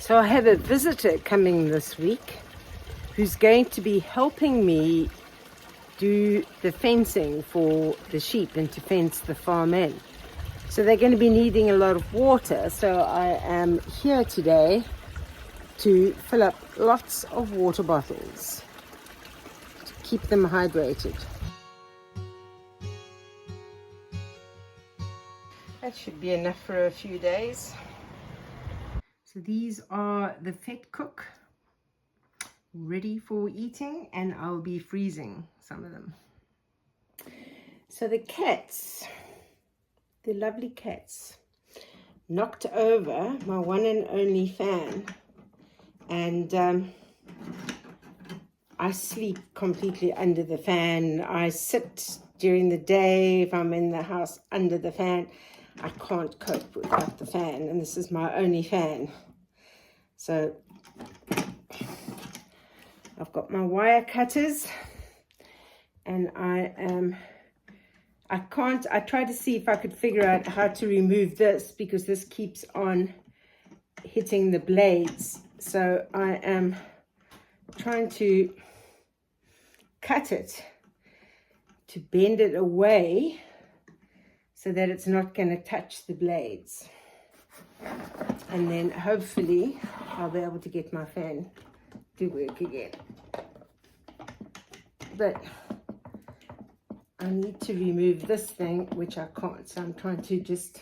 So I have a visitor coming this week who's going to be helping me do the fencing for the sheep and to fence the farm in. So they're going to be needing a lot of water. So I am here today to fill up lots of water bottles to keep them hydrated. That should be enough for a few days. So these are the fat cook, ready for eating, and I'll be freezing some of them. So the cats, the lovely cats, knocked over my one and only fan, and I sleep completely under the fan. I sit during the day if I'm in the house under the fan. I can't cope without the fan, and this is my only fan. So I've got my wire cutters, and I tried to see if I could figure out how to remove this because this keeps on hitting the blades. So I am trying to cut it to bend it away so that it's not going to touch the blades. And then hopefully I'll be able to get my fan to work again. But I need to remove this thing, which I can't. So I'm trying to just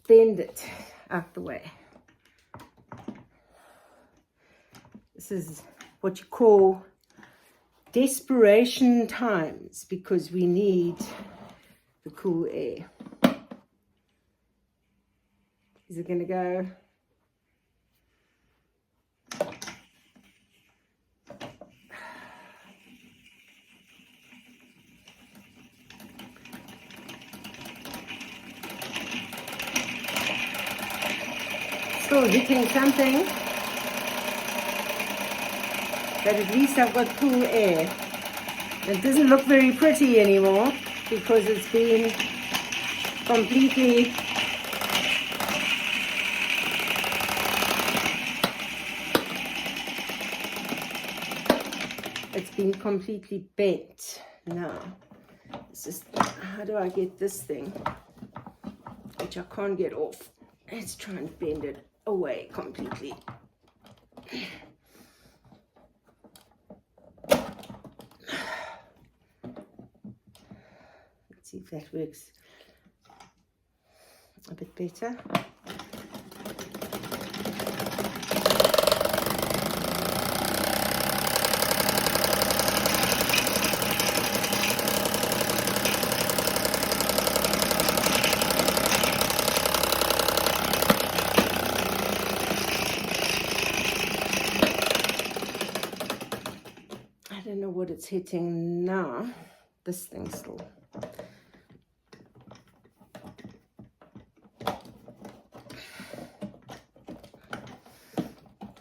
bend it out the way. This is what you call desperation times, because we need the cool air. Is it going to go? Still hitting something, but at least I've got cool air. It doesn't look very pretty anymore because it's been completely bent. Now, it's just, how do I get this thing, which I can't get off? Let's try and bend it away completely. Let's see if that works a bit better. I don't know what it's hitting now. This thing still.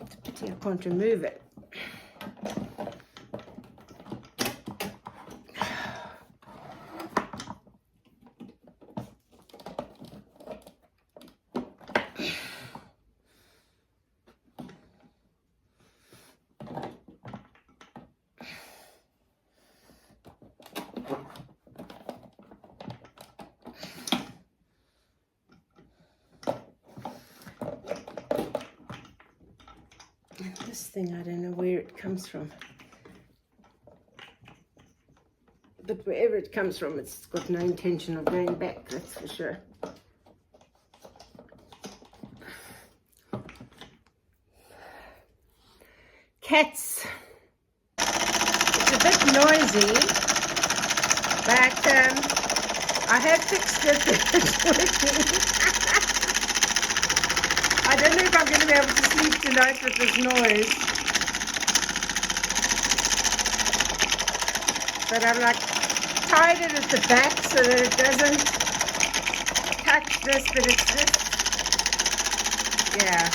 It's a pity I can't remove it. This thing, I don't know where it comes from, but wherever it comes from, it's got no intention of going back, that's for sure. Cats. It's a bit noisy, but I have fixed it. It's working. I don't know if I'm going to be able to sleep tonight with this noise. But I'm like tied it at the back so that it doesn't touch this, but it's just, yeah.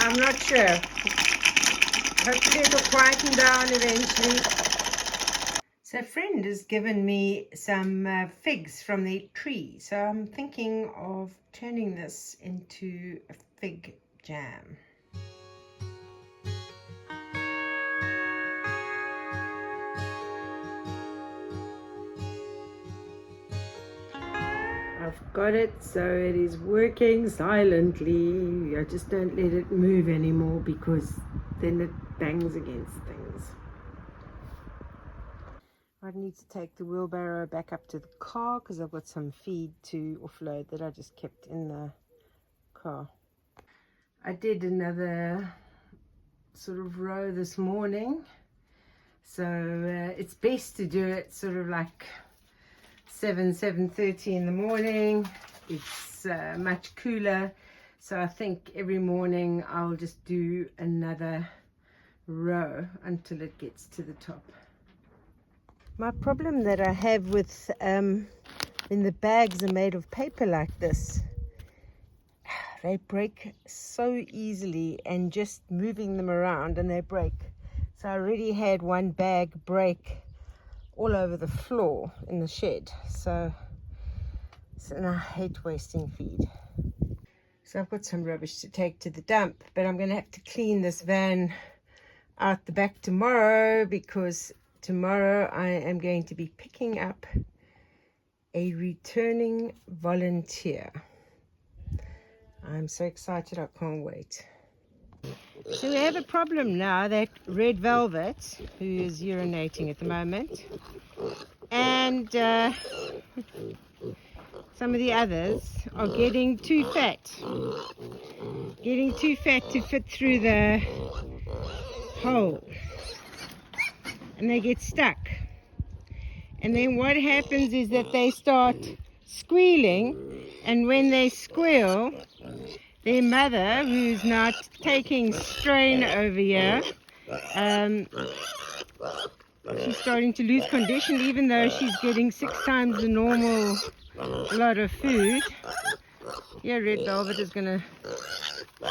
I'm not sure. Hopefully it'll quieten down eventually. So friend has given me some figs from the tree, so I'm thinking of turning this into a fig jam. I've got it, so it is working silently. I just don't let it move anymore because then it bangs against things. I need to take the wheelbarrow back up to the car because I've got some feed to offload that I just kept in the car. I did another sort of row this morning, so it's best to do it sort of like 7:30 in the morning. It's much cooler, so I think every morning I'll just do another row until it gets to the top. My problem that I have with when the bags are made of paper like this, they break so easily, and just moving them around and they break. So I already had one bag break all over the floor in the shed, so now I hate wasting feed. So I've got some rubbish to take to the dump, but I'm going to have to clean this van out the back tomorrow, because tomorrow I am going to be picking up a returning volunteer. I'm so excited, I can't wait. So we have a problem now that Red Velvet, who is urinating at the moment, and some of the others are getting too fat to fit through the hole, and they get stuck. And then what happens is that they start squealing, and when they squeal, their mother, who's not taking strain over here, she's starting to lose condition, even though she's getting 6 times the normal lot of food. Yeah, Red Velvet is gonna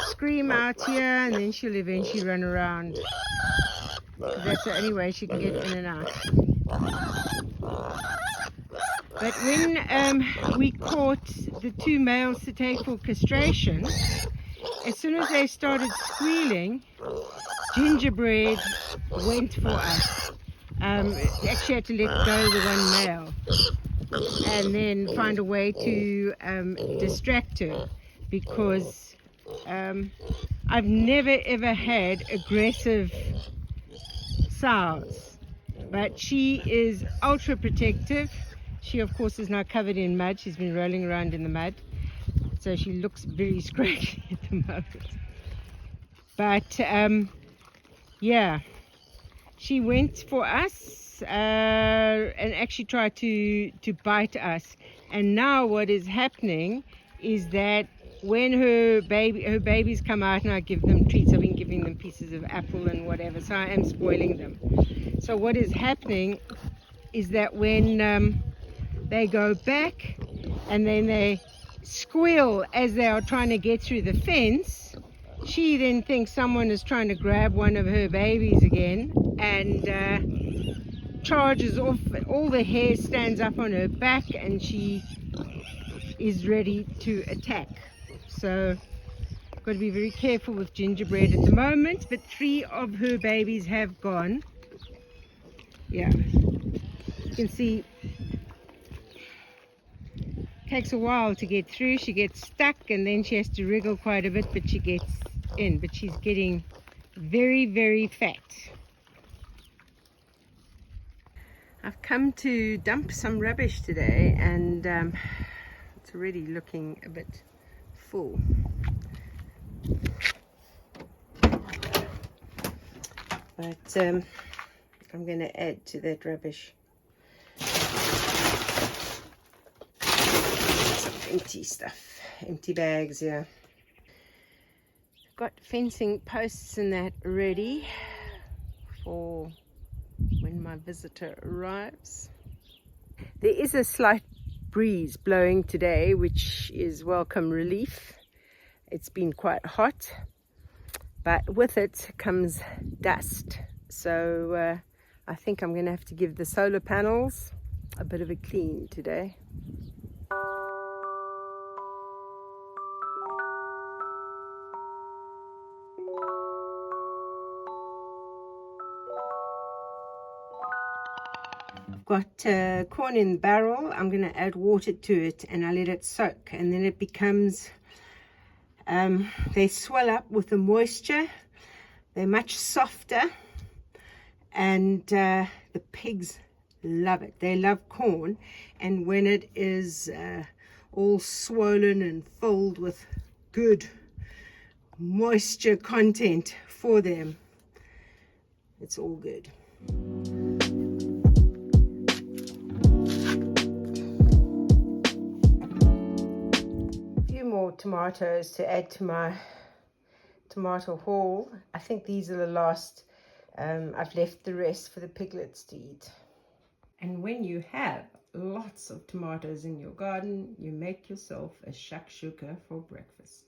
scream out here, and then she'll eventually run around. That's the only way she can get in and out. But when we caught the 2 males to take for castration, as soon as they started squealing, Gingerbread went for us. Actually had to let go the 1 male and then find a way to distract her, because I've never ever had aggressive sows, but she is ultra protective. She of course is now covered in mud. She's been rolling around in the mud, so she looks very scratchy at the moment. But yeah, she went for us and actually tried to bite us. And now what is happening is that when her babies come out and I give them treats, I've been giving them pieces of apple and whatever, so I am spoiling them. So what is happening is that when they go back and then they squeal as they are trying to get through the fence, she then thinks someone is trying to grab one of her babies again, and charges off. All the hair stands up on her back, and she is ready to attack. So I've got to be very careful with Gingerbread at the moment, but 3 of her babies have gone. Yeah, you can see it takes a while to get through. She gets stuck, and then she has to wriggle quite a bit, but she gets in. But she's getting very, very fat. I've come to dump some rubbish today, and it's already looking a bit full. But I'm going to add to that rubbish some empty stuff, empty bags here. I've got fencing posts and that ready for when my visitor arrives. There is a slight breeze blowing today, which is welcome relief. It's been quite hot, but with it comes dust. So I think I'm going to have to give the solar panels a bit of a clean today. Got corn in the barrel. I'm going to add water to it and I let it soak, and then it becomes they swell up with the moisture. They're much softer, and the pigs love it. They love corn, and when it is all swollen and filled with good moisture content for them, it's all good. More tomatoes to add to my tomato haul. I think these are the last. I've left the rest for the piglets to eat. And when you have lots of tomatoes in your garden, you make yourself a shakshuka for breakfast.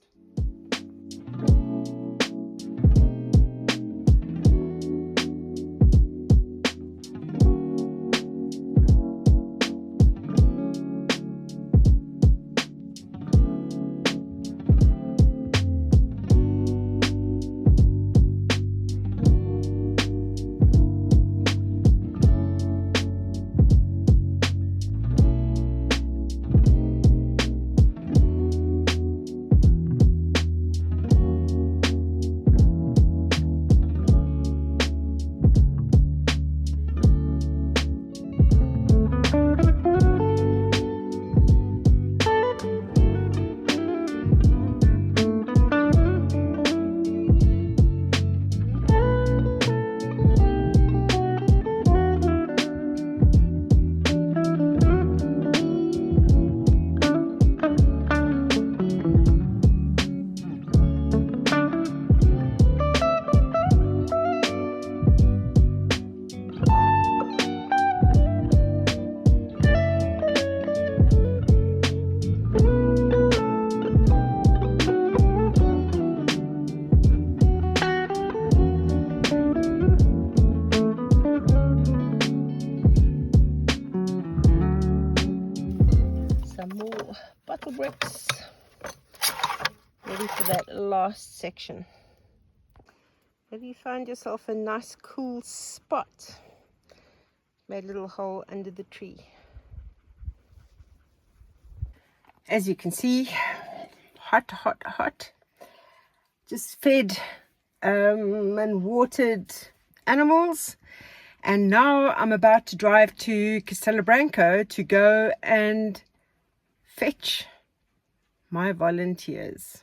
Bottle bricks, ready for that last section. Have you found yourself a nice cool spot? Made a little hole under the tree. As you can see, hot. Just fed and watered animals, and now I'm about to drive to Castelo Branco to go and fetch my volunteers.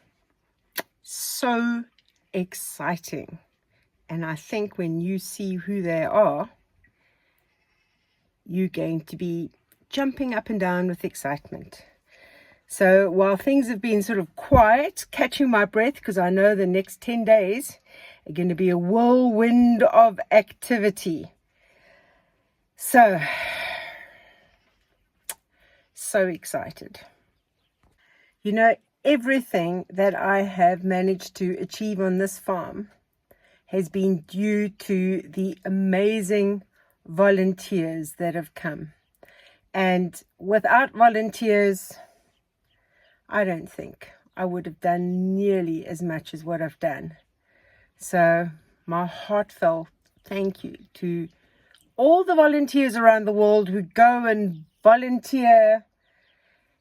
So exciting. And I think when you see who they are, you're going to be jumping up and down with excitement. So while things have been sort of quiet, catching my breath, because I know the next 10 days are going to be a whirlwind of activity. So excited. You know, everything that I have managed to achieve on this farm has been due to the amazing volunteers that have come. And without volunteers, I don't think I would have done nearly as much as what I've done. So my heartfelt thank you to all the volunteers around the world who go and volunteer,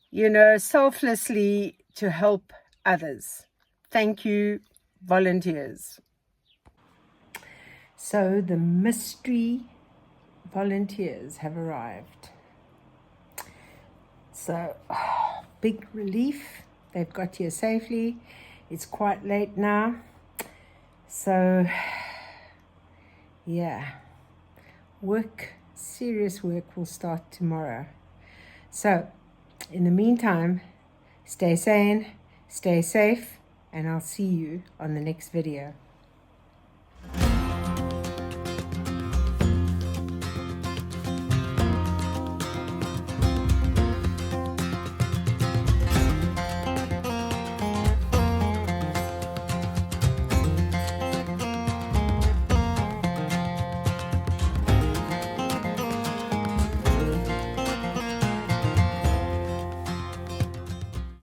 you know, selflessly to help others. Thank you, volunteers. So the mystery volunteers have arrived. So, big relief. They've got here safely. It's quite late now. So, yeah. Serious work will start tomorrow. So, in the meantime, stay sane, stay safe, and I'll see you on the next video.